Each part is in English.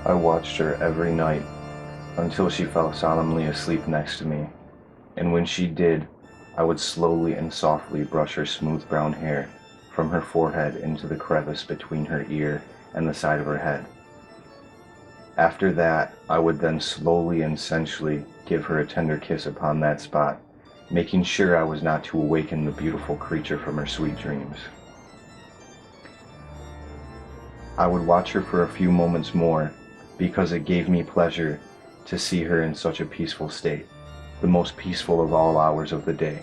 I watched her every night until she fell solemnly asleep next to me, and when she did, I would slowly and softly brush her smooth brown hair from her forehead into the crevice between her ear and the side of her head. After that, I would then slowly and sensually give her a tender kiss upon that spot, making sure I was not to awaken the beautiful creature from her sweet dreams. I would watch her for a few moments more, because it gave me pleasure to see her in such a peaceful state, the most peaceful of all hours of the day.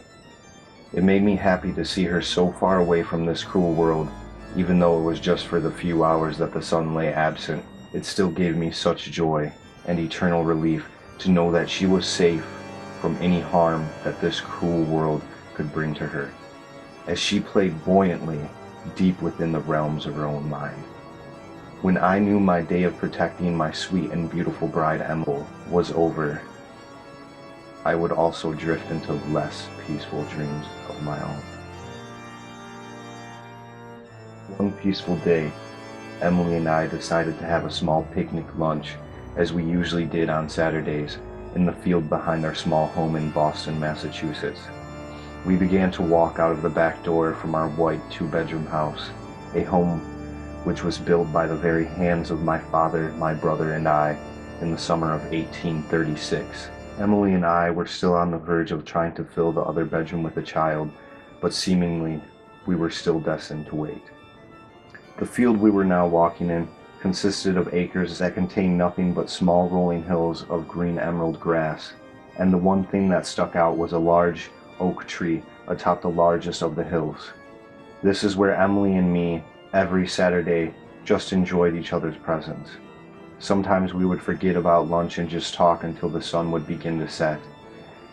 It made me happy to see her so far away from this cruel world, even though it was just for the few hours that the sun lay absent. It still gave me such joy and eternal relief to know that she was safe from any harm that this cruel world could bring to her, as she played buoyantly deep within the realms of her own mind. When I knew my day of protecting my sweet and beautiful bride Emily was over, I would also drift into less peaceful dreams of my own. One peaceful day, Emily and I decided to have a small picnic lunch, as we usually did on Saturdays, in the field behind our small home in Boston, Massachusetts. We began to walk out of the back door from our white two-bedroom house, a home which was built by the very hands of my father, my brother, and I in the summer of 1836. Emily and I were still on the verge of trying to fill the other bedroom with a child, but seemingly we were still destined to wait. The field we were now walking in consisted of acres that contained nothing but small rolling hills of green emerald grass, and the one thing that stuck out was a large oak tree atop the largest of the hills. This is where Emily and me, every Saturday, just enjoyed each other's presence. Sometimes we would forget about lunch and just talk until the sun would begin to set,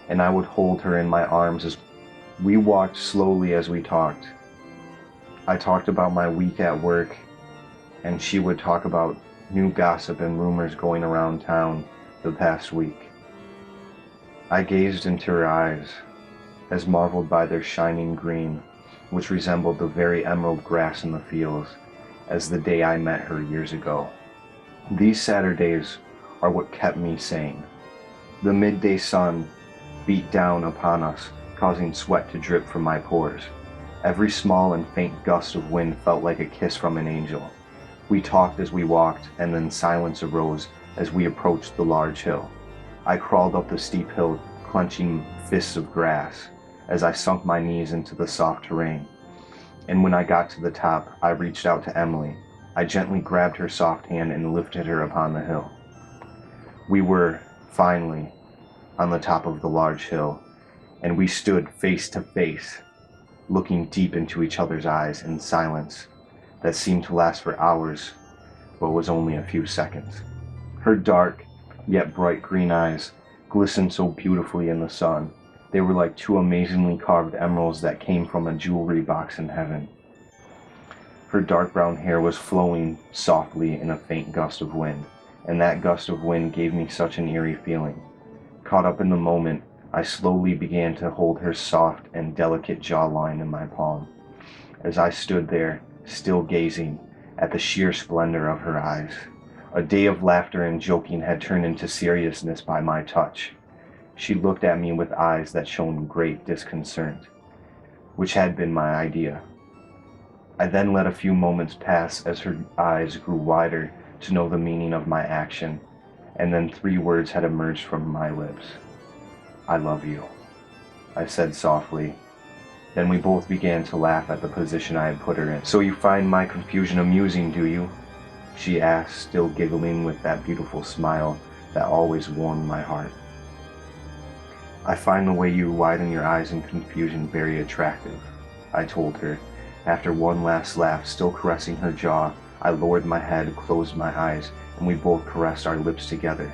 and I would hold her in my arms as we walked slowly as we talked. I talked about my week at work, and she would talk about new gossip and rumors going around town the past week. I gazed into her eyes, as marveled by their shining green, which resembled the very emerald grass in the fields, as the day I met her years ago. These Saturdays are what kept me sane. The midday sun beat down upon us, causing sweat to drip from my pores. Every small and faint gust of wind felt like a kiss from an angel. We talked as we walked, and then silence arose as we approached the large hill. I crawled up the steep hill, clenching fists of grass, as I sunk my knees into the soft terrain. And when I got to the top, I reached out to Emily. I gently grabbed her soft hand and lifted her upon the hill. We were, finally, on the top of the large hill, and we stood face to face, looking deep into each other's eyes in silence that seemed to last for hours, but was only a few seconds. Her dark, yet bright green eyes glistened so beautifully in the sun. They were like two amazingly carved emeralds that came from a jewelry box in heaven. Her dark brown hair was flowing softly in a faint gust of wind, and that gust of wind gave me such an eerie feeling. Caught up in the moment, I slowly began to hold her soft and delicate jawline in my palm, as I stood there, still gazing at the sheer splendor of her eyes. A day of laughter and joking had turned into seriousness by my touch. She looked at me with eyes that shone great disconcert, which had been my idea. I then let a few moments pass as her eyes grew wider to know the meaning of my action, and then 3 words had emerged from my lips. "I love you," I said softly. Then we both began to laugh at the position I had put her in. "So you find my confusion amusing, do you?" she asked, still giggling with that beautiful smile that always warmed my heart. "I find the way you widen your eyes in confusion very attractive," I told her. After one last laugh, still caressing her jaw, I lowered my head, closed my eyes, and we both caressed our lips together.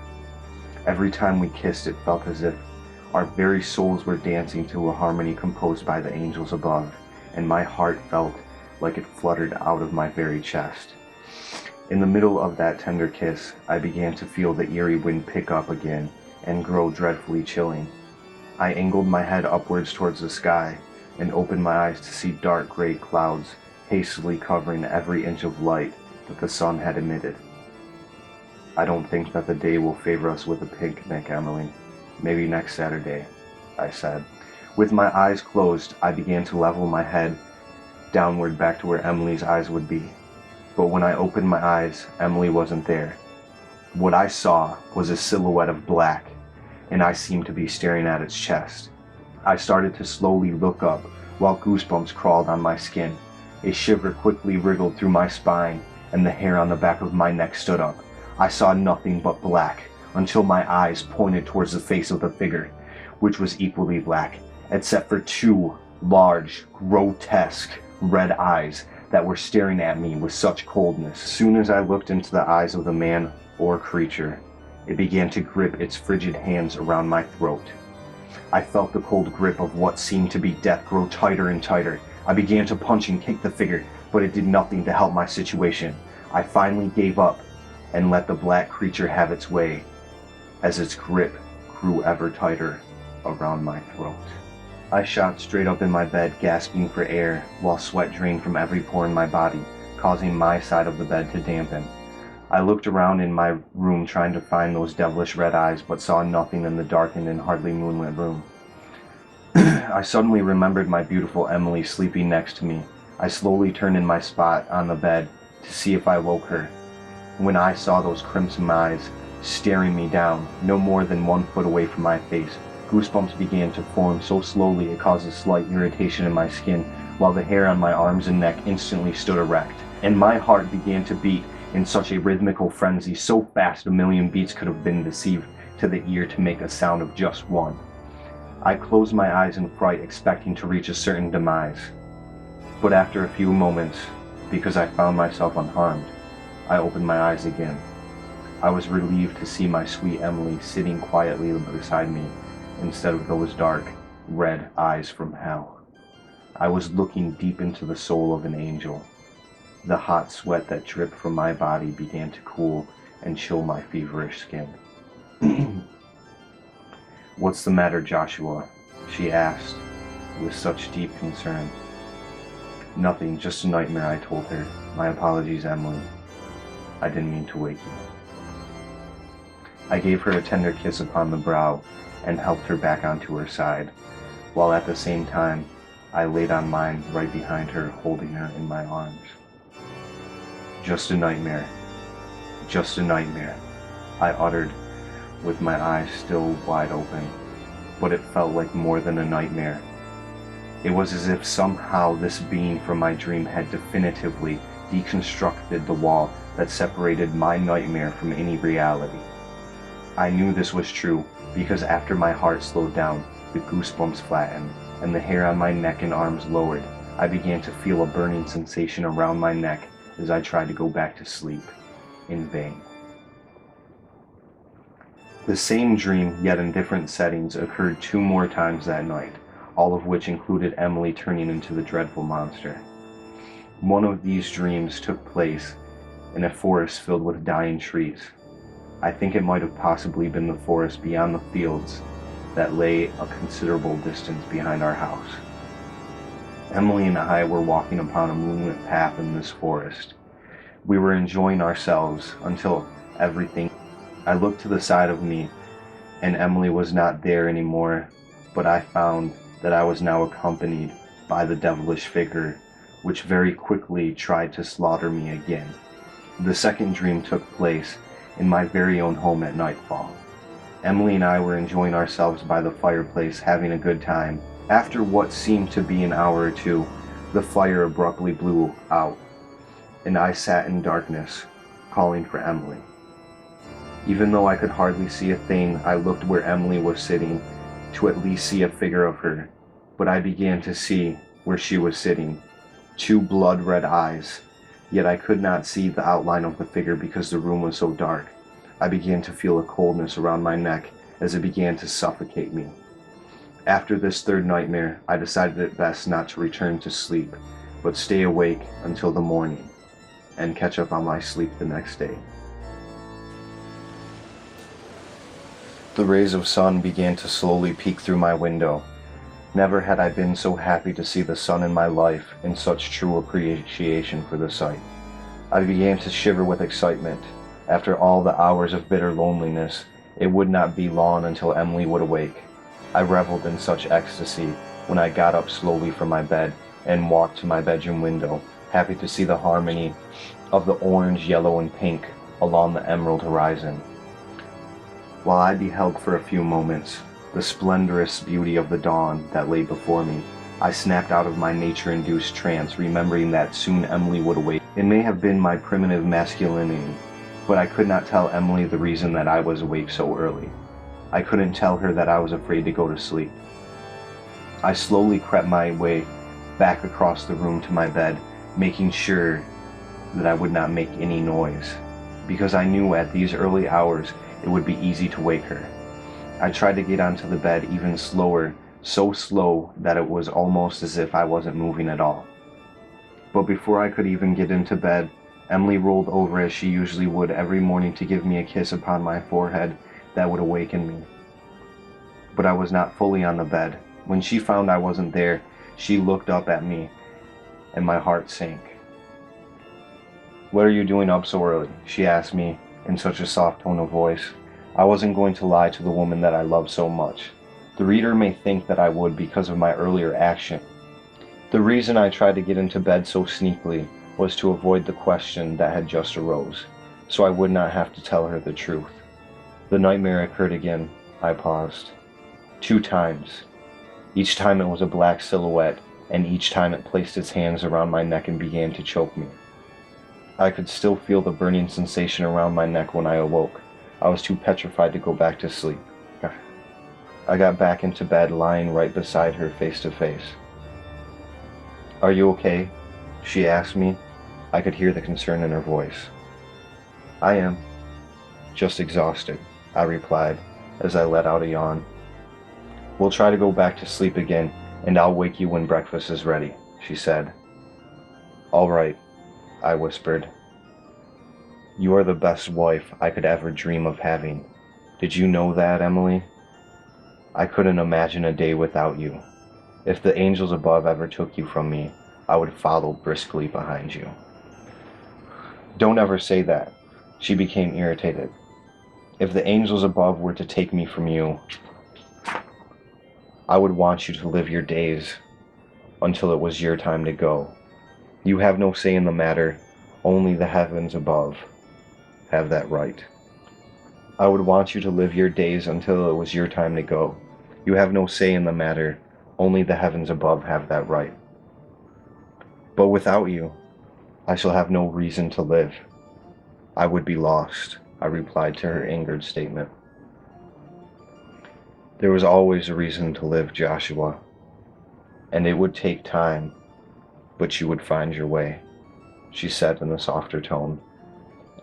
Every time we kissed, it felt as if our very souls were dancing to a harmony composed by the angels above, and my heart felt like it fluttered out of my very chest. In the middle of that tender kiss, I began to feel the eerie wind pick up again and grow dreadfully chilling. I angled my head upwards towards the sky and opened my eyes to see dark gray clouds hastily covering every inch of light that the sun had emitted. I don't think that the day will favor us with a picnic, Emily. Maybe next Saturday, I said. With my eyes closed, I began to level my head downward back to where Emily's eyes would be. But when I opened my eyes, Emily wasn't there. What I saw was a silhouette of black, and I seemed to be staring at its chest. I started to slowly look up, while goosebumps crawled on my skin. A shiver quickly wriggled through my spine, and the hair on the back of my neck stood up. I saw nothing but black, until my eyes pointed towards the face of the figure, which was equally black, except for two large, grotesque, red eyes that were staring at me with such coldness. As soon as I looked into the eyes of the man or creature, it began to grip its frigid hands around my throat. I felt the cold grip of what seemed to be death grow tighter and tighter. I began to punch and kick the figure, but it did nothing to help my situation. I finally gave up and let the black creature have its way as its grip grew ever tighter around my throat. I shot straight up in my bed, gasping for air, while sweat drained from every pore in my body, causing my side of the bed to dampen. I looked around in my room trying to find those devilish red eyes, but saw nothing in the darkened and hardly moonlit room. I suddenly remembered my beautiful Emily sleeping next to me. I slowly turned in my spot on the bed to see if I woke her. When I saw those crimson eyes staring me down, no more than 1 foot away from my face, goosebumps began to form so slowly it caused a slight irritation in my skin, while the hair on my arms and neck instantly stood erect, and my heart began to beat in such a rhythmical frenzy, so fast a million beats could have been deceived to the ear to make a sound of just one. I closed my eyes in fright, expecting to reach a certain demise. But after a few moments, because I found myself unharmed, I opened my eyes again. I was relieved to see my sweet Emily sitting quietly beside me, instead of those dark, red eyes from hell. I was looking deep into the soul of an angel. The hot sweat that dripped from my body began to cool and chill my feverish skin. "What's the matter, Joshua?" she asked, with such deep concern. "Nothing, just a nightmare," I told her. "My apologies, Emily. I didn't mean to wake you." I gave her a tender kiss upon the brow and helped her back onto her side, while at the same time I laid on mine right behind her, holding her in my arms. "Just a nightmare. Just a nightmare," I uttered, with my eyes still wide open, but it felt like more than a nightmare. It was as if somehow this being from my dream had definitively deconstructed the wall that separated my nightmare from any reality. I knew this was true because after my heart slowed down, the goosebumps flattened, and the hair on my neck and arms lowered, I began to feel a burning sensation around my neck as I tried to go back to sleep, in vain. The same dream, yet in different settings, occurred 2 more times that night, all of which included Emily turning into the dreadful monster. One of these dreams took place in a forest filled with dying trees. I think it might have possibly been the forest beyond the fields that lay a considerable distance behind our house. Emily and I were walking upon a moonlit path in this forest. We were enjoying ourselves until everything. I looked to the side of me, and Emily was not there anymore, but I found that I was now accompanied by the devilish figure, which very quickly tried to slaughter me again. The second dream took place in my very own home at nightfall. Emily and I were enjoying ourselves by the fireplace, having a good time. After what seemed to be an hour or two, the fire abruptly blew out, and I sat in darkness, calling for Emily. Even though I could hardly see a thing, I looked where Emily was sitting to at least see a figure of her, but I began to see where she was sitting, 2 blood-red eyes, yet I could not see the outline of the figure because the room was so dark. I began to feel a coldness around my neck as it began to suffocate me. After this third nightmare, I decided it best not to return to sleep, but stay awake until the morning, and catch up on my sleep the next day. The rays of sun began to slowly peek through my window. Never had I been so happy to see the sun in my life, in such true appreciation for the sight. I began to shiver with excitement. After all the hours of bitter loneliness, it would not be long until Emily would awake. I reveled in such ecstasy when I got up slowly from my bed and walked to my bedroom window, happy to see the harmony of the orange, yellow, and pink along the emerald horizon. While I beheld for a few moments the splendorous beauty of the dawn that lay before me, I snapped out of my nature-induced trance, remembering that soon Emily would awake. It may have been my primitive masculinity, but I could not tell Emily the reason that I was awake so early. I couldn't tell her that I was afraid to go to sleep. I slowly crept my way back across the room to my bed, making sure that I would not make any noise, because I knew at these early hours it would be easy to wake her. I tried to get onto the bed even slower, so slow that it was almost as if I wasn't moving at all. But before I could even get into bed, Emily rolled over as she usually would every morning to give me a kiss upon my forehead that would awaken me. But I was not fully on the bed. When she found I wasn't there, she looked up at me, and my heart sank. "What are you doing up so early?" she asked me in such a soft tone of voice. I wasn't going to lie to the woman that I loved so much. The reader may think that I would because of my earlier action. The reason I tried to get into bed so sneakily was to avoid the question that had just arose, so I would not have to tell her the truth. The nightmare occurred again. I paused. 2 times. Each time it was a black silhouette, and each time it placed its hands around my neck and began to choke me. I could still feel the burning sensation around my neck when I awoke. I was too petrified to go back to sleep. I got back into bed, lying right beside her, face to face. "Are you okay?" she asked me. I could hear the concern in her voice. "I am. Just exhausted," I replied as I let out a yawn. "We'll try to go back to sleep again, and I'll wake you when breakfast is ready," she said. "All right," I whispered. "You are the best wife I could ever dream of having. Did you know that, Emily? I couldn't imagine a day without you. If the angels above ever took you from me, I would follow briskly behind you." "Don't ever say that." She became irritated. "If the angels above were to take me from you, I would want you to live your days until it was your time to go. You have no say in the matter. Only the heavens above have that right. I would want you to live your days until it was your time to go. You have no say in the matter. Only the heavens above have that right. But without you, I shall have no reason to live. I would be lost," I replied to her angered statement. "There was always a reason to live, Joshua, and it would take time, but you would find your way," she said in a softer tone.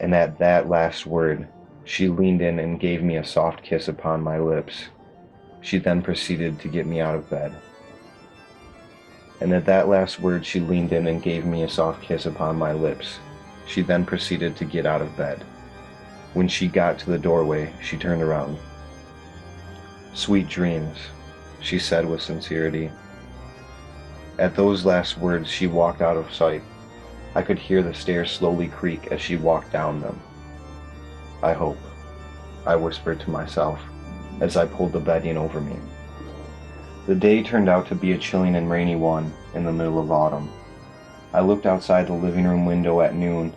And at that last word, she leaned in and gave me a soft kiss upon my lips. She then proceeded to get me out of bed. And at that last word, she leaned in and gave me a soft kiss upon my lips. She then proceeded to get out of bed. When she got to the doorway, she turned around. "Sweet dreams," she said with sincerity. At those last words, she walked out of sight. I could hear the stairs slowly creak as she walked down them. "I hope," I whispered to myself as I pulled the bedding over me. The day turned out to be a chilling and rainy one in the middle of autumn. I looked outside the living room window at noon,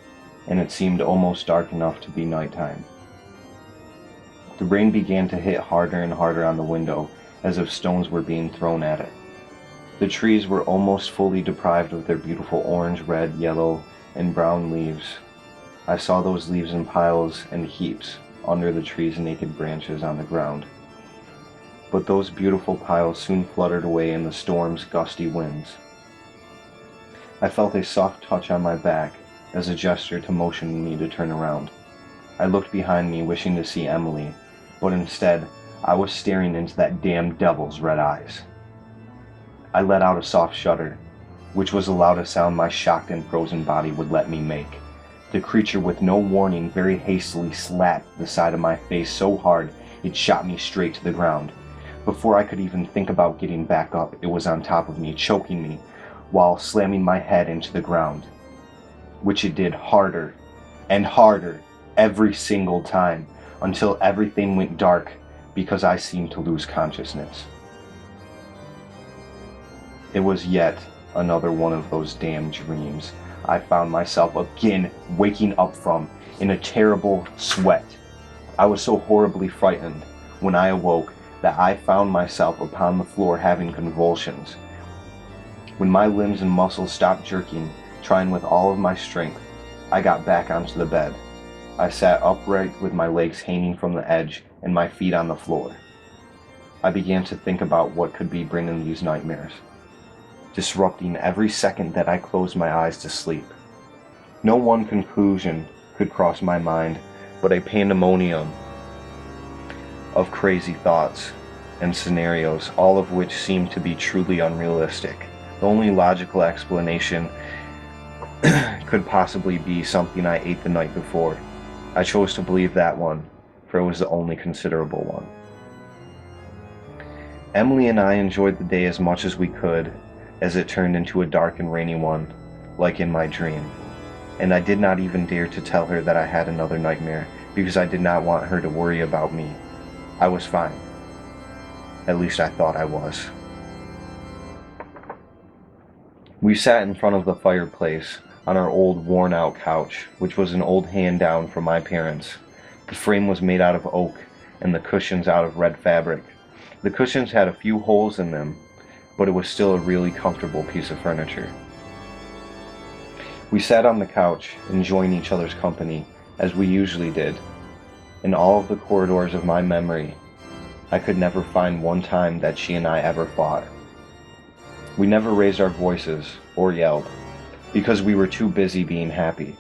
and it seemed almost dark enough to be nighttime. The rain began to hit harder and harder on the window, as if stones were being thrown at it. The trees were almost fully deprived of their beautiful orange, red, yellow, and brown leaves. I saw those leaves in piles and heaps under the trees' naked branches on the ground. But those beautiful piles soon fluttered away in the storm's gusty winds. I felt a soft touch on my back as a gesture to motion me to turn around. I looked behind me, wishing to see Emily, but instead, I was staring into that damned devil's red eyes. I let out a soft shudder, which was the loudest sound my shocked and frozen body would let me make. The creature, with no warning, very hastily slapped the side of my face so hard it shot me straight to the ground. Before I could even think about getting back up, it was on top of me, choking me, while slamming my head into the ground, which it did harder and harder every single time, until everything went dark because I seemed to lose consciousness. It was yet another one of those damn dreams I found myself again waking up from in a terrible sweat. I was so horribly frightened when I awoke that I found myself upon the floor having convulsions. When my limbs and muscles stopped jerking, trying with all of my strength, I got back onto the bed. I sat upright with my legs hanging from the edge and my feet on the floor. I began to think about what could be bringing these nightmares, disrupting every second that I closed my eyes to sleep. No one conclusion could cross my mind, but a pandemonium of crazy thoughts and scenarios, all of which seemed to be truly unrealistic. The only logical explanation could possibly be something I ate the night before. I chose to believe that one, for it was the only considerable one. Emily and I enjoyed the day as much as we could, as it turned into a dark and rainy one, like in my dream. And I did not even dare to tell her that I had another nightmare, because I did not want her to worry about me. I was fine. At least I thought I was. We sat in front of the fireplace on our old worn-out couch, which was an old hand-down from my parents. The frame was made out of oak, and the cushions out of red fabric. The cushions had a few holes in them, but it was still a really comfortable piece of furniture. We sat on the couch, enjoying each other's company, as we usually did. In all of the corridors of my memory, I could never find one time that she and I ever fought. We never raised our voices or yelled, because we were too busy being happy.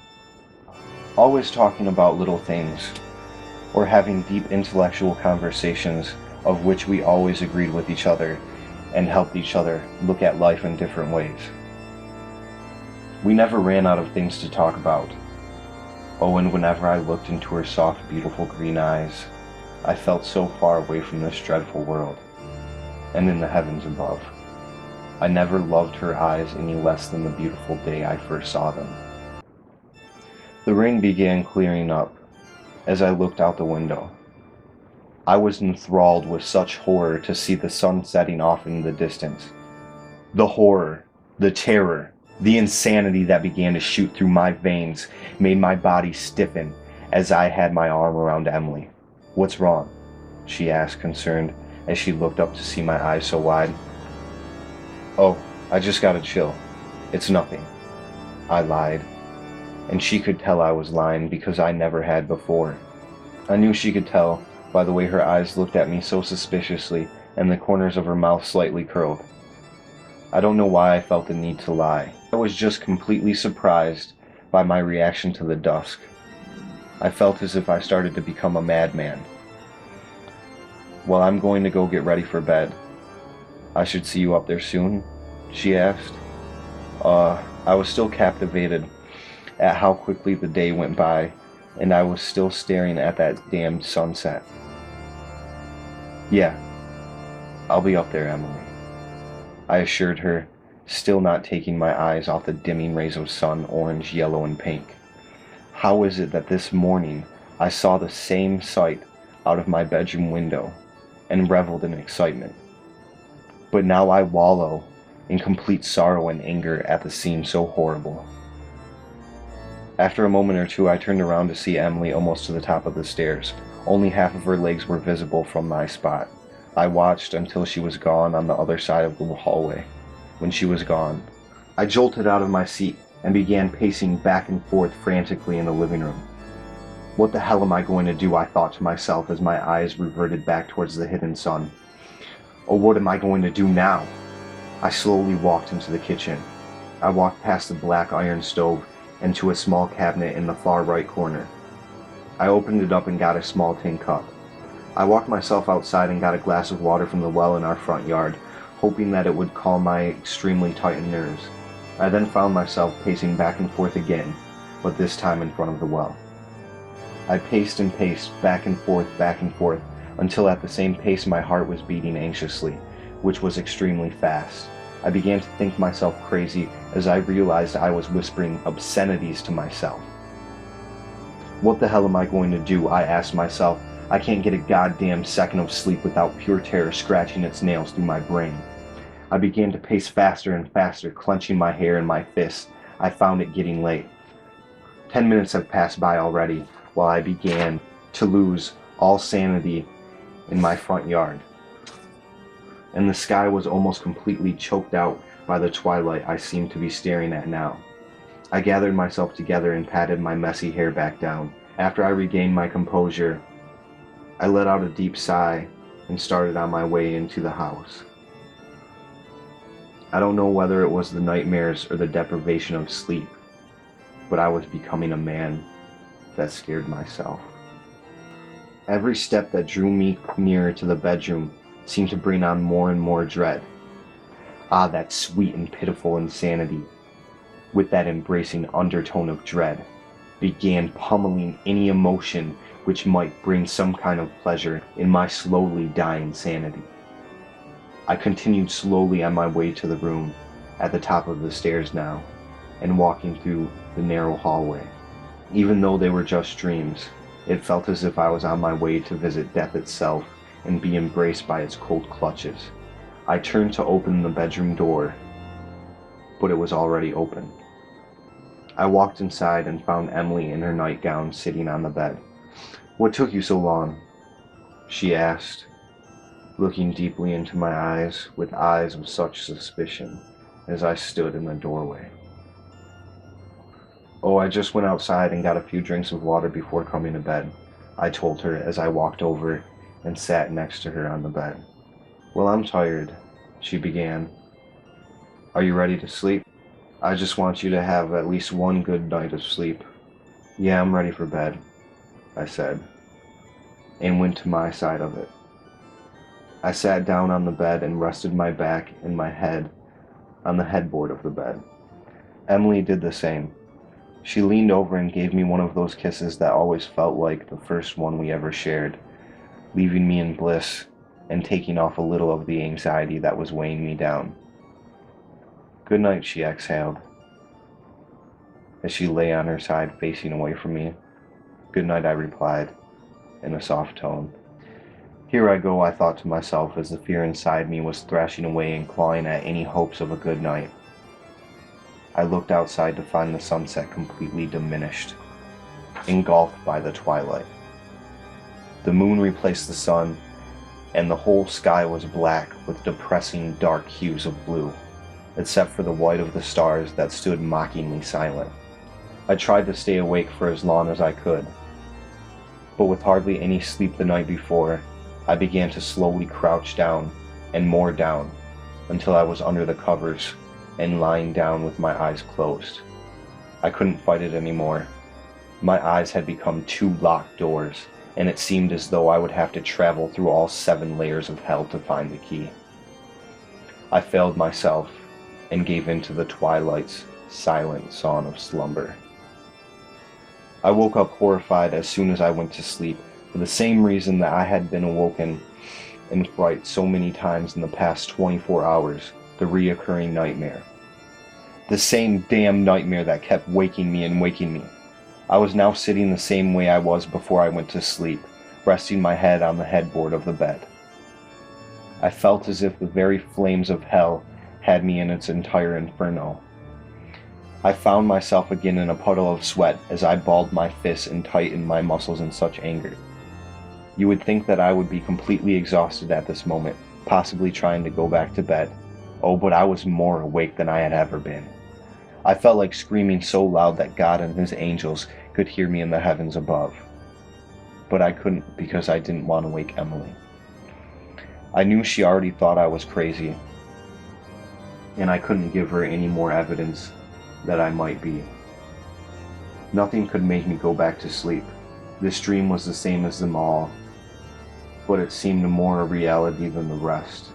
Always talking about little things, or having deep intellectual conversations of which we always agreed with each other and helped each other look at life in different ways. We never ran out of things to talk about. Oh, and whenever I looked into her soft, beautiful green eyes, I felt so far away from this dreadful world, and in the heavens above. I never loved her eyes any less than the beautiful day I first saw them. The rain began clearing up as I looked out the window. I was enthralled with such horror to see the sun setting off in the distance. The horror, the terror, the insanity that began to shoot through my veins made my body stiffen as I had my arm around Emily. "What's wrong?" she asked, concerned, as she looked up to see my eyes so wide. "Oh, I just got a chill. It's nothing," I lied, and she could tell I was lying because I never had before. I knew she could tell by the way her eyes looked at me so suspiciously and the corners of her mouth slightly curled. I don't know why I felt the need to lie. I was just completely surprised by my reaction to the dusk. I felt as if I started to become a madman. "Well, I'm going to go get ready for bed. I should see you up there soon?" she asked. I was still captivated at how quickly the day went by, and I was still staring at that damned sunset. "Yeah, I'll be up there, Emily," I assured her, still not taking my eyes off the dimming rays of sun, orange, yellow, and pink. How is it that this morning I saw the same sight out of my bedroom window and reveled in excitement, but now I wallow in complete sorrow and anger at the scene so horrible? After a moment or two, I turned around to see Emily almost to the top of the stairs. Only half of her legs were visible from my spot. I watched until she was gone on the other side of the hallway. When she was gone, I jolted out of my seat and began pacing back and forth frantically in the living room. "What the hell am I going to do?" I thought to myself as my eyes reverted back towards the hidden sun. "Oh, what am I going to do now?" I slowly walked into the kitchen. I walked past the black iron stove and to a small cabinet in the far right corner. I opened it up and got a small tin cup. I walked myself outside and got a glass of water from the well in our front yard, hoping that it would calm my extremely tightened nerves. I then found myself pacing back and forth again, but this time in front of the well. I paced and paced, back and forth, until at the same pace my heart was beating anxiously, which was extremely fast. I began to think myself crazy as I realized I was whispering obscenities to myself. What the hell am I going to do? I asked myself. I can't get a goddamn second of sleep without pure terror scratching its nails through my brain. I began to pace faster and faster, clenching my hair in my fists. I found it getting late. 10 minutes had passed by already, while I began to lose all sanity in my front yard. And the sky was almost completely choked out by the twilight I seemed to be staring at now. I gathered myself together and patted my messy hair back down. After I regained my composure, I let out a deep sigh and started on my way into the house. I don't know whether it was the nightmares or the deprivation of sleep, but I was becoming a man that scared myself. Every step that drew me nearer to the bedroom seemed to bring on more and more dread. Ah, that sweet and pitiful insanity, with that embracing undertone of dread, began pummeling any emotion which might bring some kind of pleasure in my slowly dying sanity. I continued slowly on my way to the room, at the top of the stairs now, and walking through the narrow hallway. Even though they were just dreams, it felt as if I was on my way to visit death itself and be embraced by its cold clutches. I turned to open the bedroom door, but it was already open. I walked inside and found Emily in her nightgown sitting on the bed. "What took you so long?" she asked, looking deeply into my eyes with eyes of such suspicion as I stood in the doorway. "Oh, I just went outside and got a few drinks of water before coming to bed," I told her as I walked over and sat next to her on the bed. "Well, I'm tired," she began. "Are you ready to sleep? I just want you to have at least one good night of sleep." "Yeah, I'm ready for bed," I said, and went to my side of it. I sat down on the bed and rested my back and my head on the headboard of the bed. Emily did the same. She leaned over and gave me one of those kisses that always felt like the first one we ever shared, leaving me in bliss and taking off a little of the anxiety that was weighing me down. "Good night," she exhaled, as she lay on her side facing away from me. "Good night," I replied, in a soft tone. Here I go, I thought to myself as the fear inside me was thrashing away and clawing at any hopes of a good night. I looked outside to find the sunset completely diminished, engulfed by the twilight. The moon replaced the sun, and the whole sky was black with depressing dark hues of blue, except for the white of the stars that stood mockingly silent. I tried to stay awake for as long as I could, but with hardly any sleep the night before, I began to slowly crouch down and more down until I was under the covers and lying down with my eyes closed. I couldn't fight it anymore. My eyes had become two locked doors, and it seemed as though I would have to travel through all 7 layers of hell to find the key. I failed myself and gave in to the twilight's silent song of slumber. I woke up horrified as soon as I went to sleep, for the same reason that I had been awoken in fright so many times in the past 24 hours, the reoccurring nightmare. The same damn nightmare that kept waking me and waking me. I was now sitting the same way I was before I went to sleep, resting my head on the headboard of the bed. I felt as if the very flames of hell had me in its entire inferno. I found myself again in a puddle of sweat as I balled my fists and tightened my muscles in such anger. You would think that I would be completely exhausted at this moment, possibly trying to go back to bed. Oh, but I was more awake than I had ever been. I felt like screaming so loud that God and his angels could hear me in the heavens above. But I couldn't because I didn't want to wake Emily. I knew she already thought I was crazy, and I couldn't give her any more evidence that I might be. Nothing could make me go back to sleep. This dream was the same as them all, but it seemed more a reality than the rest.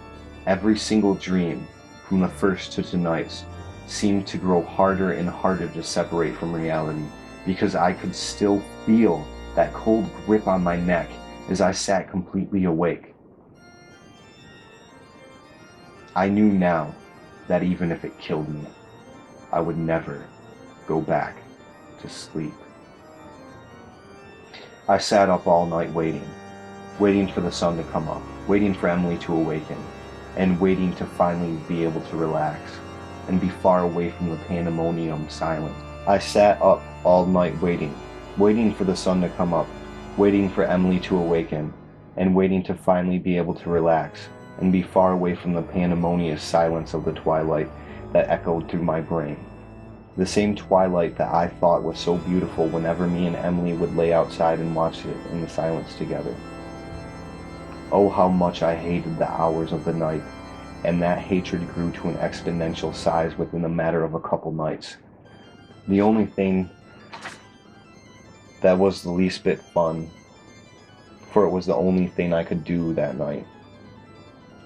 Every single dream, from the first to tonight's, seemed to grow harder and harder to separate from reality, because I could still feel that cold grip on my neck as I sat completely awake. I knew now that even if it killed me, I would never go back to sleep. I sat up all night waiting for the sun to come up, waiting for Emily to awaken, and waiting to finally be able to relax and be far away from the pandemonium silence. I sat up all night waiting for the sun to come up, waiting for Emily to awaken, and waiting to finally be able to relax and be far away from the pandemonious silence of the twilight that echoed through my brain. The same twilight that I thought was so beautiful whenever me and Emily would lay outside and watch it in the silence together. Oh, how much I hated the hours of the night, and that hatred grew to an exponential size within a matter of a couple nights. The only thing that was the least bit fun, for it was the only thing I could do that night,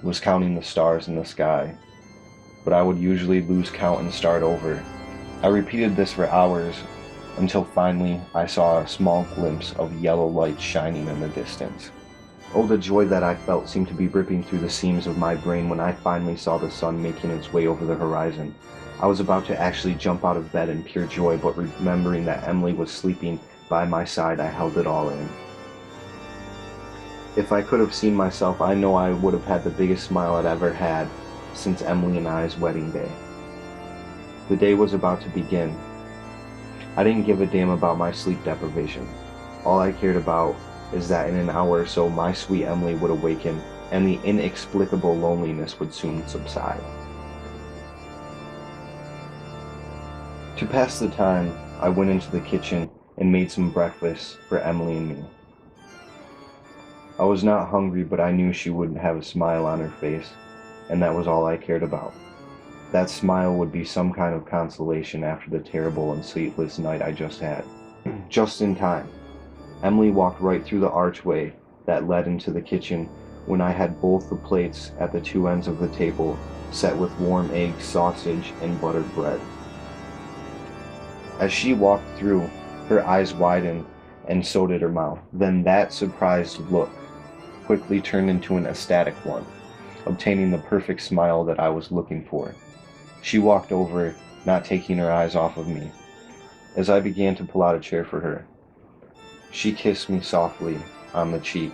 was counting the stars in the sky, but I would usually lose count and start over. I repeated this for hours until finally I saw a small glimpse of yellow light shining in the distance. Oh, the joy that I felt seemed to be ripping through the seams of my brain when I finally saw the sun making its way over the horizon. I was about to actually jump out of bed in pure joy, but remembering that Emily was sleeping by my side, I held it all in. If I could have seen myself, I know I would have had the biggest smile I'd ever had since Emily and I's wedding day. The day was about to begin. I didn't give a damn about my sleep deprivation. All I cared about is that in an hour or so my sweet Emily would awaken and the inexplicable loneliness would soon subside. To pass the time, I went into the kitchen and made some breakfast for Emily and me. I was not hungry, but I knew she would have a smile on her face, and that was all I cared about. That smile would be some kind of consolation after the terrible and sleepless night I just had. Just in time, Emily walked right through the archway that led into the kitchen when I had both the plates at the two ends of the table set with warm eggs, sausage, and buttered bread. As she walked through, her eyes widened, and so did her mouth. Then that surprised look quickly turned into an ecstatic one, obtaining the perfect smile that I was looking for. She walked over, not taking her eyes off of me. As I began to pull out a chair for her, she kissed me softly on the cheek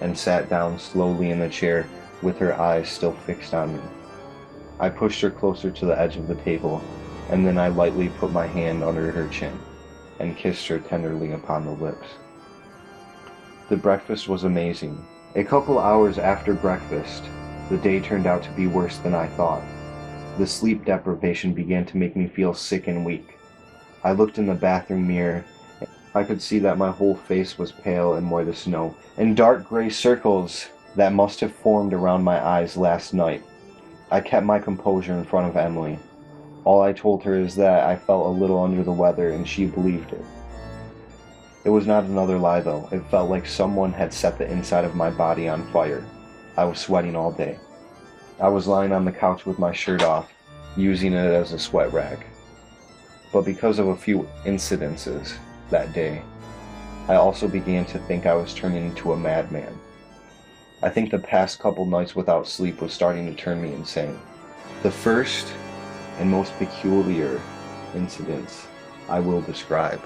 and sat down slowly in the chair with her eyes still fixed on me. I pushed her closer to the edge of the table, and then I lightly put my hand under her chin and kissed her tenderly upon the lips. The breakfast was amazing. A couple hours after breakfast, the day turned out to be worse than I thought. The sleep deprivation began to make me feel sick and weak. I looked in the bathroom mirror. I could see that my whole face was pale and white as snow, and dark gray circles that must have formed around my eyes last night. I kept my composure in front of Emily. All I told her is that I felt a little under the weather, and she believed it. It was not another lie, though. It felt like someone had set the inside of my body on fire. I was sweating all day. I was lying on the couch with my shirt off, using it as a sweat rag. But because of a few incidences that day, I also began to think I was turning into a madman. I think the past couple nights without sleep was starting to turn me insane. The first and most peculiar incidents I will describe.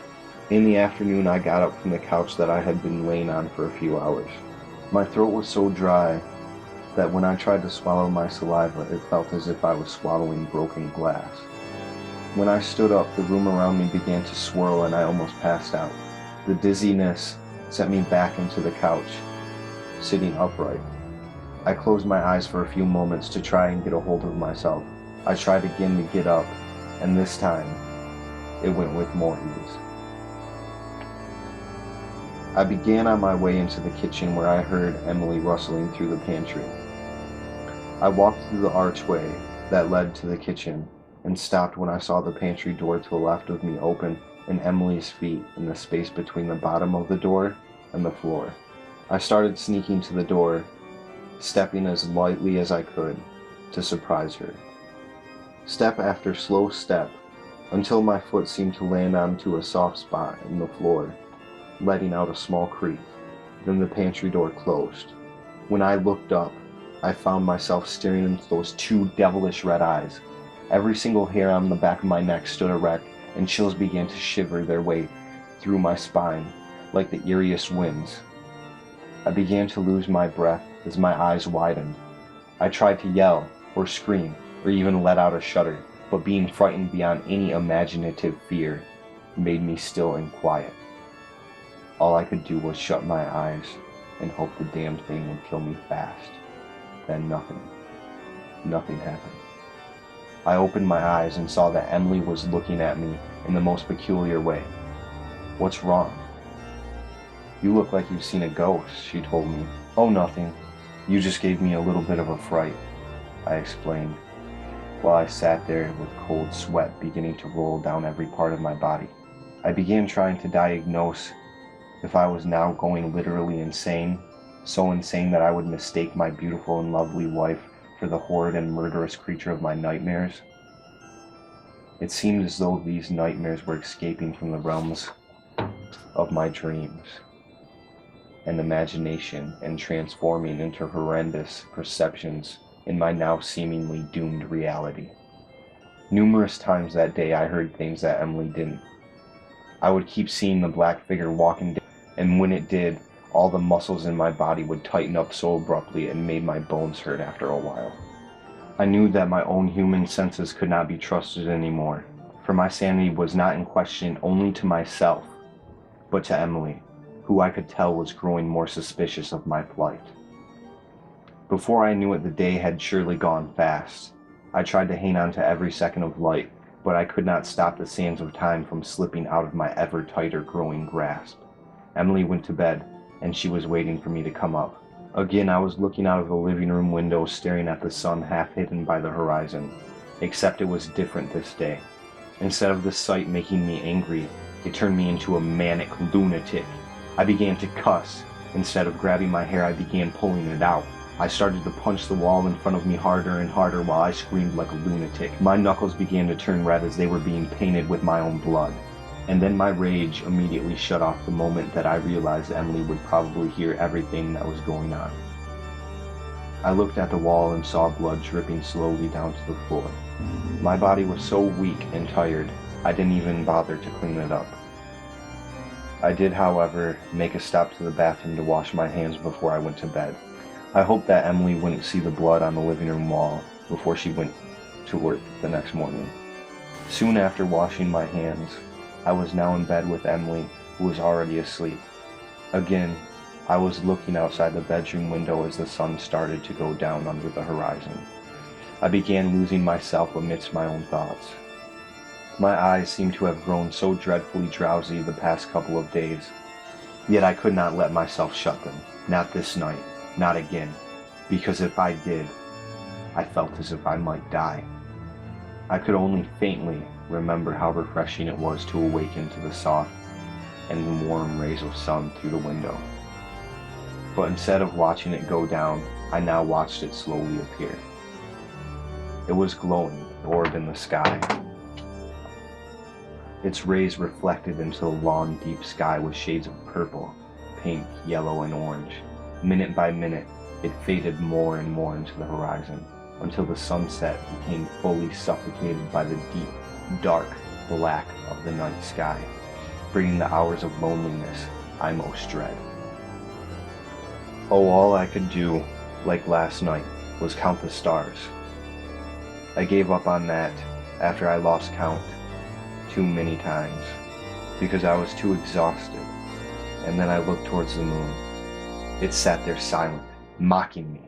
In the afternoon, I got up from the couch that I had been laying on for a few hours. My throat was so dry that when I tried to swallow my saliva, it felt as if I was swallowing broken glass. When I stood up, the room around me began to swirl and I almost passed out. The dizziness sent me back into the couch, sitting upright. I closed my eyes for a few moments to try and get a hold of myself. I tried again to get up, and this time, it went with more ease. I began on my way into the kitchen where I heard Emily rustling through the pantry. I walked through the archway that led to the kitchen and stopped when I saw the pantry door to the left of me open and Emily's feet in the space between the bottom of the door and the floor. I started sneaking to the door, stepping as lightly as I could to surprise her. Step after slow step, until my foot seemed to land onto a soft spot in the floor, letting out a small creak. Then the pantry door closed. When I looked up, I found myself staring into those two devilish red eyes. Every single hair on the back of my neck stood erect, and chills began to shiver their way through my spine, like the eeriest winds. I began to lose my breath as my eyes widened. I tried to yell or scream or even let out a shudder, but being frightened beyond any imaginative fear made me still and quiet. All I could do was shut my eyes and hope the damned thing would kill me fast. Then nothing happened. I opened my eyes and saw that Emily was looking at me in the most peculiar way. "What's wrong?" "You look like you've seen a ghost," she told me. "Oh, nothing. You just gave me a little bit of a fright," I explained, while I sat there with cold sweat beginning to roll down every part of my body. I began trying to diagnose if I was now going literally insane, so insane that I would mistake my beautiful and lovely wife for the horrid and murderous creature of my nightmares. It seemed as though these nightmares were escaping from the realms of my dreams and imagination and transforming into horrendous perceptions in my now seemingly doomed reality. Numerous times that day I heard things that Emily didn't. I would keep seeing the black figure walking down, and when it did, all the muscles in my body would tighten up so abruptly it made my bones hurt after a while. I knew that my own human senses could not be trusted anymore, for my sanity was not in question only to myself, but to Emily, who I could tell was growing more suspicious of my plight. Before I knew it, the day had surely gone fast. I tried to hang on to every second of light, but I could not stop the sands of time from slipping out of my ever tighter growing grasp. Emily went to bed, and she was waiting for me to come up. Again, I was looking out of the living room window, staring at the sun half hidden by the horizon, except it was different this day. Instead of the sight making me angry, it turned me into a manic lunatic. I began to cuss. Instead of grabbing my hair, I began pulling it out. I started to punch the wall in front of me harder and harder while I screamed like a lunatic. My knuckles began to turn red as they were being painted with my own blood. And then my rage immediately shut off the moment that I realized Emily would probably hear everything that was going on. I looked at the wall and saw blood dripping slowly down to the floor. My body was so weak and tired, I didn't even bother to clean it up. I did, however, make a stop to the bathroom to wash my hands before I went to bed. I hoped that Emily wouldn't see the blood on the living room wall before she went to work the next morning. Soon after washing my hands, I was now in bed with Emily, who was already asleep. Again, I was looking outside the bedroom window as the sun started to go down under the horizon. I began losing myself amidst my own thoughts. My eyes seemed to have grown so dreadfully drowsy the past couple of days, yet I could not let myself shut them. Not this night, not again, because if I did, I felt as if I might die. I could only faintly remember how refreshing it was to awaken to the soft and warm rays of sun through the window. But instead of watching it go down, I now watched it slowly appear. It was glowing, the orb in the sky. Its rays reflected into the long, deep sky with shades of purple, pink, yellow, and orange. Minute by minute, it faded more and more into the horizon, until the sunset became fully suffocated by the deep, dark black of the night sky, bringing the hours of loneliness I most dread. Oh, all I could do, like last night, was count the stars. I gave up on that after I lost count too many times, because I was too exhausted, and then I looked towards the moon. It sat there silent, mocking me.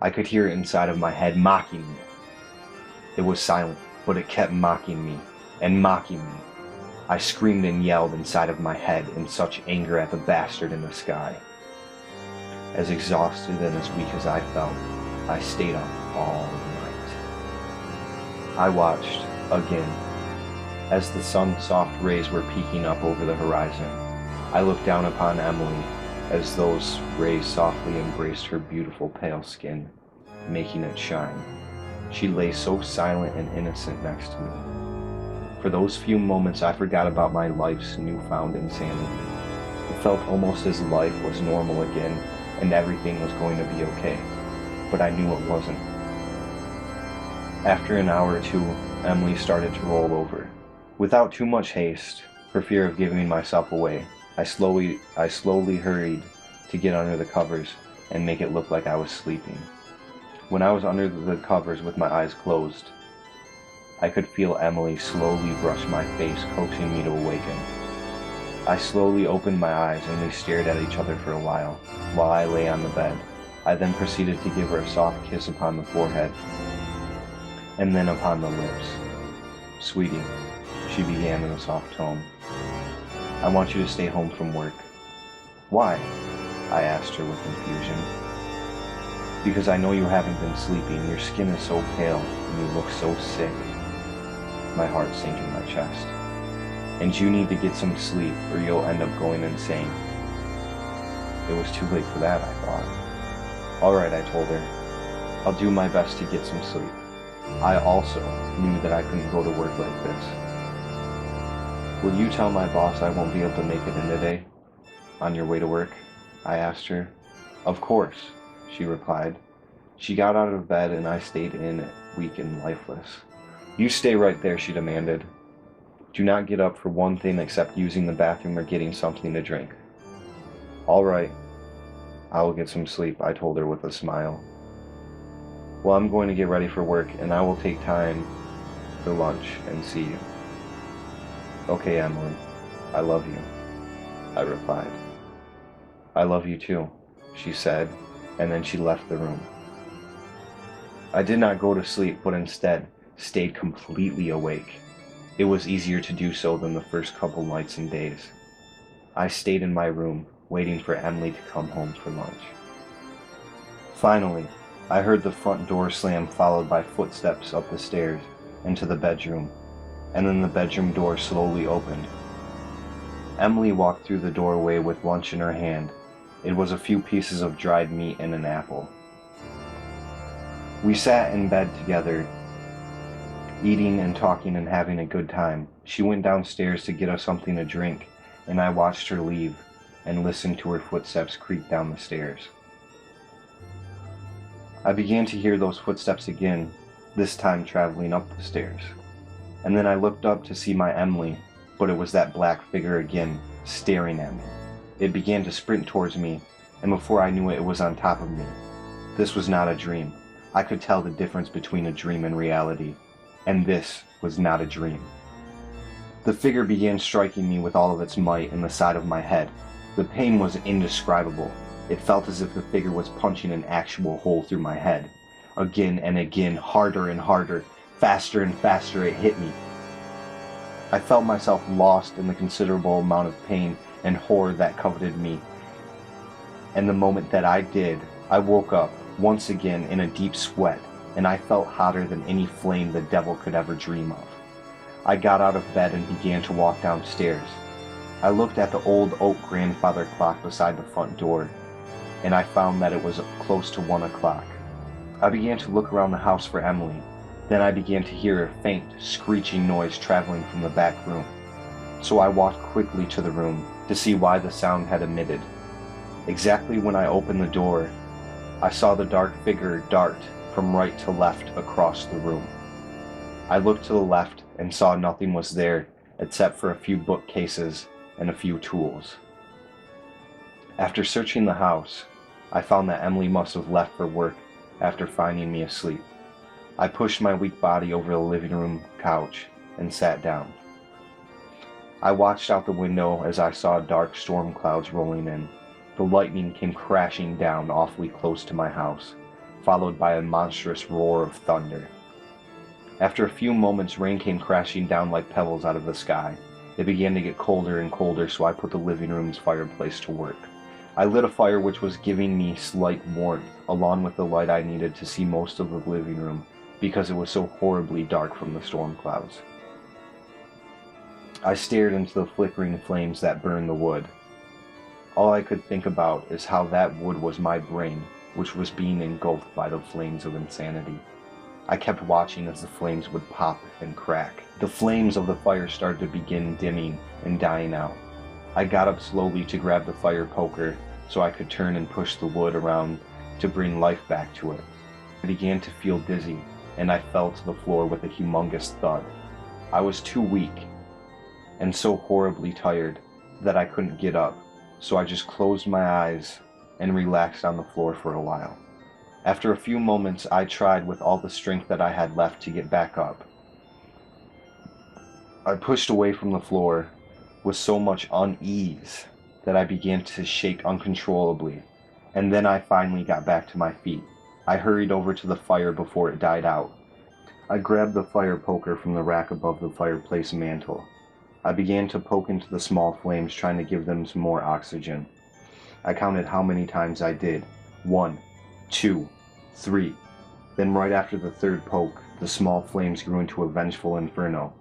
I could hear it inside of my head mocking me. It was silent, but it kept mocking me and mocking me. I screamed and yelled inside of my head in such anger at the bastard in the sky. As exhausted and as weak as I felt, I stayed up all night. I watched, again, as the sun's soft rays were peeking up over the horizon. I looked down upon Emily as those rays softly embraced her beautiful pale skin, making it shine. She lay so silent and innocent next to me. For those few moments I forgot about my life's newfound insanity. It felt almost as life was normal again and everything was going to be okay, but I knew it wasn't. After an hour or two, Emily started to roll over. Without too much haste, for fear of giving myself away, I slowly hurried to get under the covers and make it look like I was sleeping. When I was under the covers with my eyes closed, I could feel Emily slowly brush my face, coaxing me to awaken. I slowly opened my eyes and we stared at each other for a while I lay on the bed. I then proceeded to give her a soft kiss upon the forehead and then upon the lips. "Sweetie," she began in a soft tone, "I want you to stay home from work." "Why?" I asked her with confusion. "Because I know you haven't been sleeping. Your skin is so pale and you look so sick." My heart sank in my chest. "And you need to get some sleep or you'll end up going insane." It was too late for that, I thought. "All right," I told her. "I'll do my best to get some sleep." I also knew that I couldn't go to work like this. "Will you tell my boss I won't be able to make it in today on your way to work?" I asked her. "Of course," she replied. She got out of bed and I stayed in, weak and lifeless. "You stay right there," she demanded. "Do not get up for one thing except using the bathroom or getting something to drink." "All right, I will get some sleep," I told her with a smile. "Well, I'm going to get ready for work and I will take time for lunch and see you." "Okay, Emily, I love you," I replied. "I love you too," she said, and then she left the room. I did not go to sleep, but instead stayed completely awake. It was easier to do so than the first couple nights and days. I stayed in my room, waiting for Emily to come home for lunch. Finally, I heard the front door slam, followed by footsteps up the stairs into the bedroom, and then the bedroom door slowly opened. Emily walked through the doorway with lunch in her hand. It was a few pieces of dried meat and an apple. We sat in bed together, eating and talking and having a good time. She went downstairs to get us something to drink, and I watched her leave and listened to her footsteps creak down the stairs. I began to hear those footsteps again, this time traveling up the stairs. And then I looked up to see my Emily, but it was that black figure again, staring at me. It began to sprint towards me, and before I knew it, it was on top of me. This was not a dream. I could tell the difference between a dream and reality, and this was not a dream. The figure began striking me with all of its might in the side of my head. The pain was indescribable. It felt as if the figure was punching an actual hole through my head. Again and again, harder and harder, faster and faster it hit me. I felt myself lost in the considerable amount of pain and horror that coveted me. And the moment that I did, I woke up once again in a deep sweat, and I felt hotter than any flame the devil could ever dream of. I got out of bed and began to walk downstairs. I looked at the old oak grandfather clock beside the front door, and I found that it was close to 1 o'clock. I began to look around the house for Emily. Then I began to hear a faint, screeching noise traveling from the back room. So I walked quickly to the room to see why the sound had emitted. Exactly when I opened the door, I saw the dark figure dart from right to left across the room. I looked to the left and saw nothing was there except for a few bookcases and a few tools. After searching the house, I found that Emily must have left for work after finding me asleep. I pushed my weak body over the living room couch and sat down. I watched out the window as I saw dark storm clouds rolling in. The lightning came crashing down awfully close to my house, followed by a monstrous roar of thunder. After a few moments, rain came crashing down like pebbles out of the sky. It began to get colder and colder, so I put the living room's fireplace to work. I lit a fire which was giving me slight warmth, along with the light I needed to see most of the living room, because it was so horribly dark from the storm clouds. I stared into the flickering flames that burned the wood. All I could think about is how that wood was my brain, which was being engulfed by the flames of insanity. I kept watching as the flames would pop and crack. The flames of the fire started to begin dimming and dying out. I got up slowly to grab the fire poker so I could turn and push the wood around to bring life back to it. I began to feel dizzy, and I fell to the floor with a humongous thud. I was too weak and so horribly tired that I couldn't get up, so I just closed my eyes and relaxed on the floor for a while. After a few moments, I tried with all the strength that I had left to get back up. I pushed away from the floor with so much unease that I began to shake uncontrollably, and then I finally got back to my feet. I hurried over to the fire before it died out. I grabbed the fire poker from the rack above the fireplace mantel. I began to poke into the small flames, trying to give them some more oxygen. I counted how many times I did. 1, 2, 3. Then right after the third poke, the small flames grew into a vengeful inferno.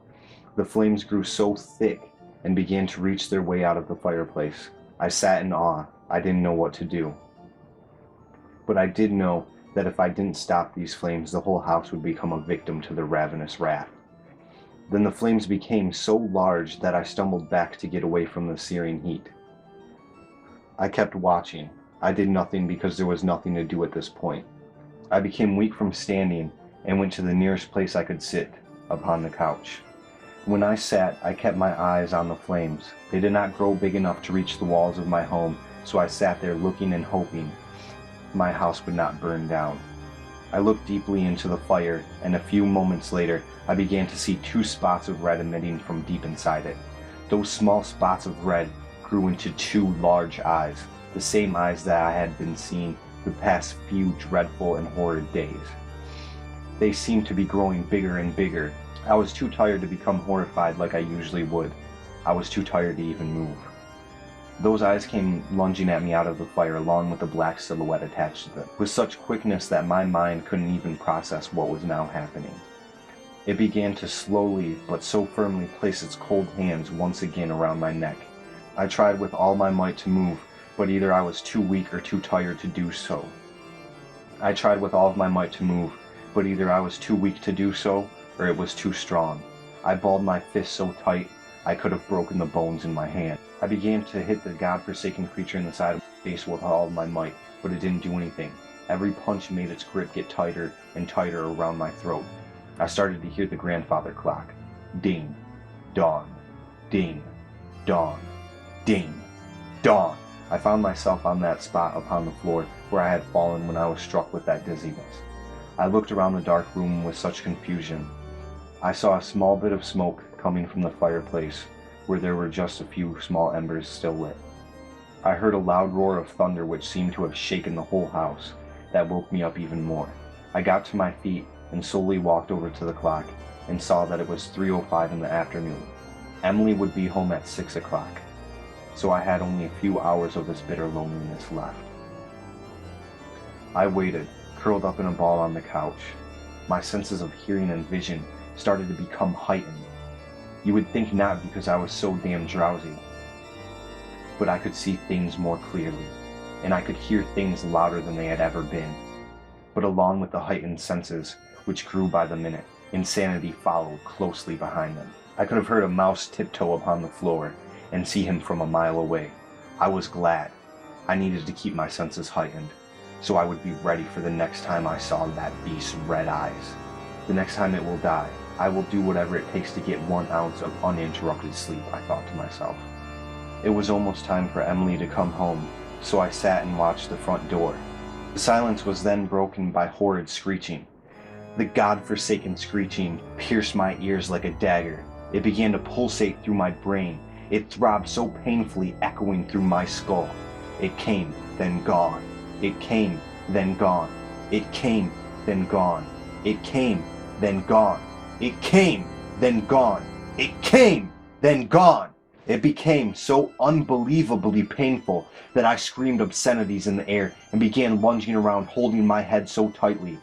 The flames grew so thick and began to reach their way out of the fireplace. I sat in awe. I didn't know what to do. But I did know that if I didn't stop these flames, the whole house would become a victim to their ravenous wrath. Then the flames became so large that I stumbled back to get away from the searing heat. I kept watching. I did nothing because there was nothing to do at this point. I became weak from standing and went to the nearest place I could sit, upon the couch. When I sat, I kept my eyes on the flames. They did not grow big enough to reach the walls of my home, so I sat there looking and hoping my house would not burn down. I looked deeply into the fire, and a few moments later, I began to see 2 spots of red emitting from deep inside it. Those small spots of red grew into 2 large eyes, the same eyes that I had been seeing the past few dreadful and horrid days. They seemed to be growing bigger and bigger. I was too tired to become horrified like I usually would. I was too tired to even move. Those eyes came lunging at me out of the fire, along with a black silhouette attached to them, with such quickness that my mind couldn't even process what was now happening. It began to slowly, but so firmly, place its cold hands once again around my neck. I tried with all my might to move, but either I was too weak or too tired to do so. I tried with all of my might to move, but either I was too weak to do so, or it was too strong. I balled my fist so tight, I could have broken the bones in my hand. I began to hit the godforsaken creature in the side of my face with all of my might, but it didn't do anything. Every punch made its grip get tighter and tighter around my throat. I started to hear the grandfather clock. Ding, dong, ding, dong, ding, dong. I found myself on that spot upon the floor where I had fallen when I was struck with that dizziness. I looked around the dark room with such confusion. I saw a small bit of smoke coming from the fireplace, where there were just a few small embers still lit. I heard a loud roar of thunder which seemed to have shaken the whole house. That woke me up even more. I got to my feet and slowly walked over to the clock and saw that it was 3:05 in the afternoon. Emily would be home at 6 o'clock, so I had only a few hours of this bitter loneliness left. I waited, curled up in a ball on the couch. My senses of hearing and vision started to become heightened. You would think not, because I was so damn drowsy. But I could see things more clearly, and I could hear things louder than they had ever been. But along with the heightened senses, which grew by the minute, insanity followed closely behind them. I could have heard a mouse tiptoe upon the floor and see him from a mile away. I was glad. I needed to keep my senses heightened, so I would be ready for the next time I saw that beast's red eyes. The next time it will die, I will do whatever it takes to get 1 ounce of uninterrupted sleep, I thought to myself. It was almost time for Emily to come home, so I sat and watched the front door. The silence was then broken by horrid screeching. The godforsaken screeching pierced my ears like a dagger. It began to pulsate through my brain. It throbbed so painfully, echoing through my skull. It came, then gone. It came, then gone. It came, then gone. It came, then gone. It came, then gone. It came, then gone. It became so unbelievably painful that I screamed obscenities in the air and began lunging around, holding my head so tightly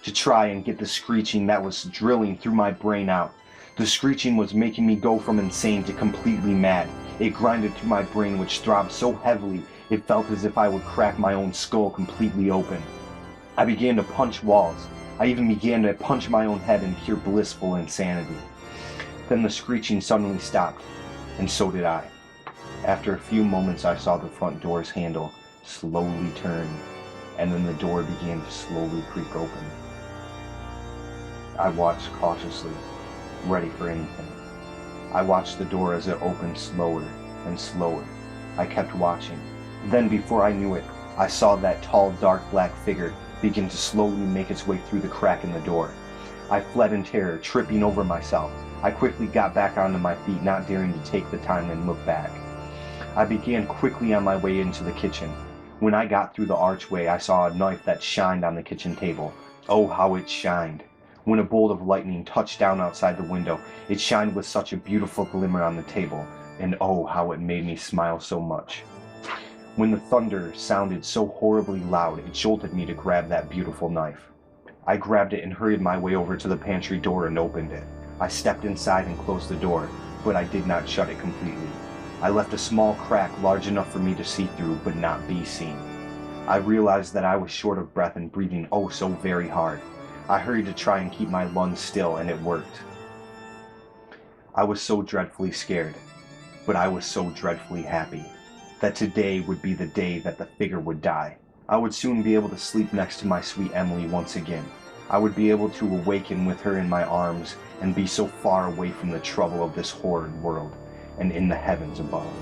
to try and get the screeching that was drilling through my brain out. The screeching was making me go from insane to completely mad. It grinded through my brain, which throbbed so heavily it felt as if I would crack my own skull completely open. I began to punch walls. I even began to punch my own head in pure blissful insanity. Then the screeching suddenly stopped, and so did I. After a few moments, I saw the front door's handle slowly turn, and then the door began to slowly creak open. I watched cautiously, ready for anything. I watched the door as it opened slower, and slower. I kept watching. Then, before I knew it, I saw that tall, dark black figure begin to slowly make its way through the crack in the door. I fled in terror, tripping over myself. I quickly got back onto my feet, not daring to take the time and look back. I began quickly on my way into the kitchen. When I got through the archway, I saw a knife that shined on the kitchen table. Oh, how it shined! When a bolt of lightning touched down outside the window, it shined with such a beautiful glimmer on the table, and oh, how it made me smile so much. When the thunder sounded so horribly loud, it jolted me to grab that beautiful knife. I grabbed it and hurried my way over to the pantry door and opened it. I stepped inside and closed the door, but I did not shut it completely. I left a small crack large enough for me to see through, but not be seen. I realized that I was short of breath and breathing oh so very hard. I hurried to try and keep my lungs still, and it worked. I was so dreadfully scared, but I was so dreadfully happy that today would be the day that the figure would die. I would soon be able to sleep next to my sweet Emily once again. I would be able to awaken with her in my arms and be so far away from the trouble of this horrid world and in the heavens above.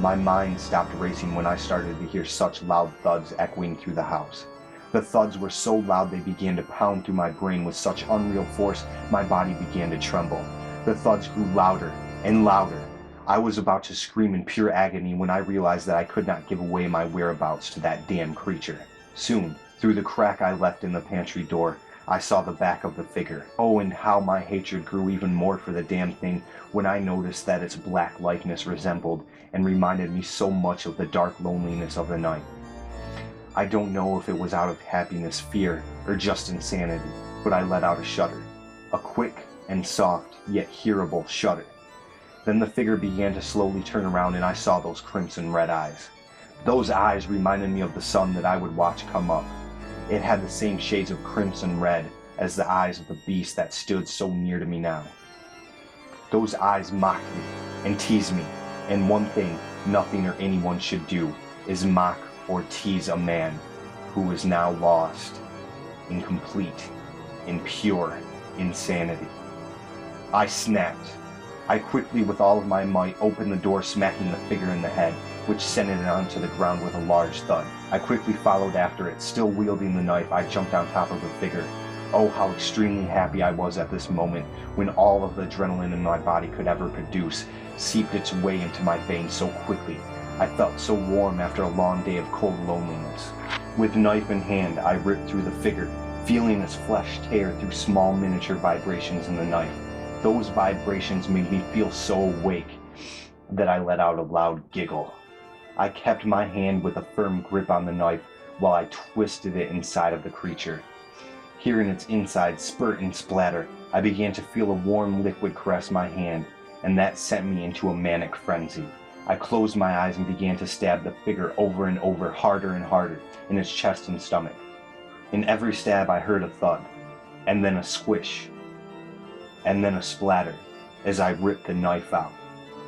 My mind stopped racing when I started to hear such loud thuds echoing through the house. The thuds were so loud they began to pound through my brain with such unreal force my body began to tremble. The thuds grew louder and louder. I was about to scream in pure agony when I realized that I could not give away my whereabouts to that damn creature. Soon, through the crack I left in the pantry door, I saw the back of the figure. Oh, and how my hatred grew even more for the damn thing when I noticed that its black likeness resembled and reminded me so much of the dark loneliness of the night. I don't know if it was out of happiness, fear, or just insanity, but I let out a shudder. A quick and soft, yet hearable shudder. Then the figure began to slowly turn around and I saw those crimson red eyes. Those eyes reminded me of the sun that I would watch come up. It had the same shades of crimson red as the eyes of the beast that stood so near to me now. Those eyes mocked me and teased me, and one thing nothing or anyone should do is mock or tease a man who is now lost in complete, in pure insanity. I snapped. I quickly, with all of my might, opened the door, smacking the figure in the head, which sent it onto the ground with a large thud. I quickly followed after it. Still wielding the knife, I jumped on top of the figure. Oh, how extremely happy I was at this moment, when all of the adrenaline in my body could ever produce seeped its way into my veins so quickly. I felt so warm after a long day of cold loneliness. With knife in hand, I ripped through the figure, feeling its flesh tear through small miniature vibrations in the knife. Those vibrations made me feel so awake that I let out a loud giggle. I kept my hand with a firm grip on the knife while I twisted it inside of the creature. Hearing its inside spurt and splatter, I began to feel a warm liquid caress my hand, and that sent me into a manic frenzy. I closed my eyes and began to stab the figure over and over, harder and harder, in its chest and stomach. In every stab I heard a thud, and then a squish, and then a splatter as I ripped the knife out.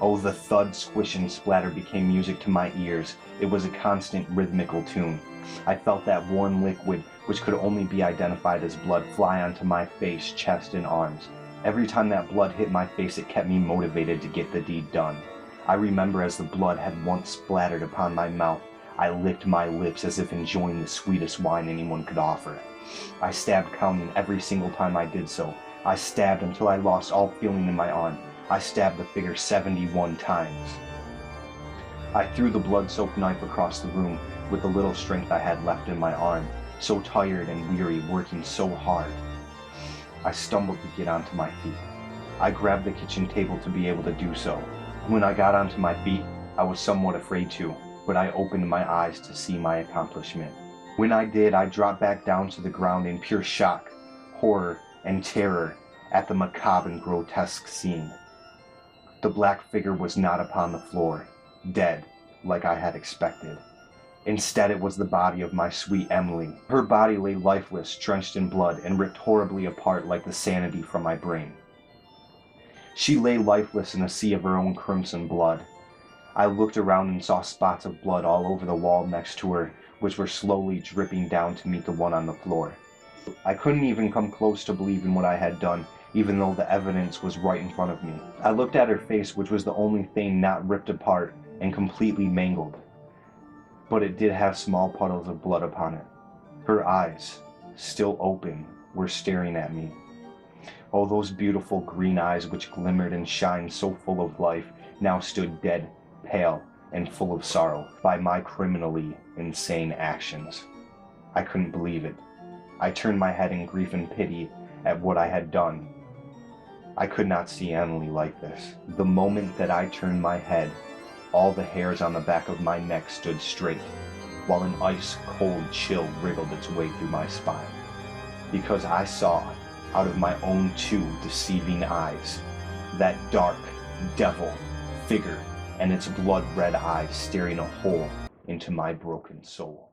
Oh, the thud, squish, and splatter became music to my ears. It was a constant rhythmical tune. I felt that warm liquid, which could only be identified as blood, fly onto my face, chest, and arms. Every time that blood hit my face, it kept me motivated to get the deed done. I remember as the blood had once splattered upon my mouth, I licked my lips as if enjoying the sweetest wine anyone could offer. I stabbed, counting every single time I did so. I stabbed until I lost all feeling in my arm. I stabbed the figure 71 times. I threw the blood-soaked knife across the room with the little strength I had left in my arm, so tired and weary, working so hard. I stumbled to get onto my feet. I grabbed the kitchen table to be able to do so. When I got onto my feet, I was somewhat afraid to, but I opened my eyes to see my accomplishment. When I did, I dropped back down to the ground in pure shock, horror, and terror at the macabre and grotesque scene. The black figure was not upon the floor, dead, like I had expected. Instead, it was the body of my sweet Emily. Her body lay lifeless, drenched in blood, and ripped horribly apart like the sanity from my brain. She lay lifeless in a sea of her own crimson blood. I looked around and saw spots of blood all over the wall next to her, which were slowly dripping down to meet the one on the floor. I couldn't even come close to believing what I had done, even though the evidence was right in front of me. I looked at her face, which was the only thing not ripped apart and completely mangled, but it did have small puddles of blood upon it. Her eyes, still open, were staring at me. Oh, those beautiful green eyes which glimmered and shined so full of life, now stood dead, pale, and full of sorrow by my criminally insane actions. I couldn't believe it. I turned my head in grief and pity at what I had done. I could not see Emily like this. The moment that I turned my head, all the hairs on the back of my neck stood straight, while an ice-cold chill wriggled its way through my spine. Because I saw, out of my own two deceiving eyes, that dark devil figure and its blood-red eyes staring a hole into my broken soul.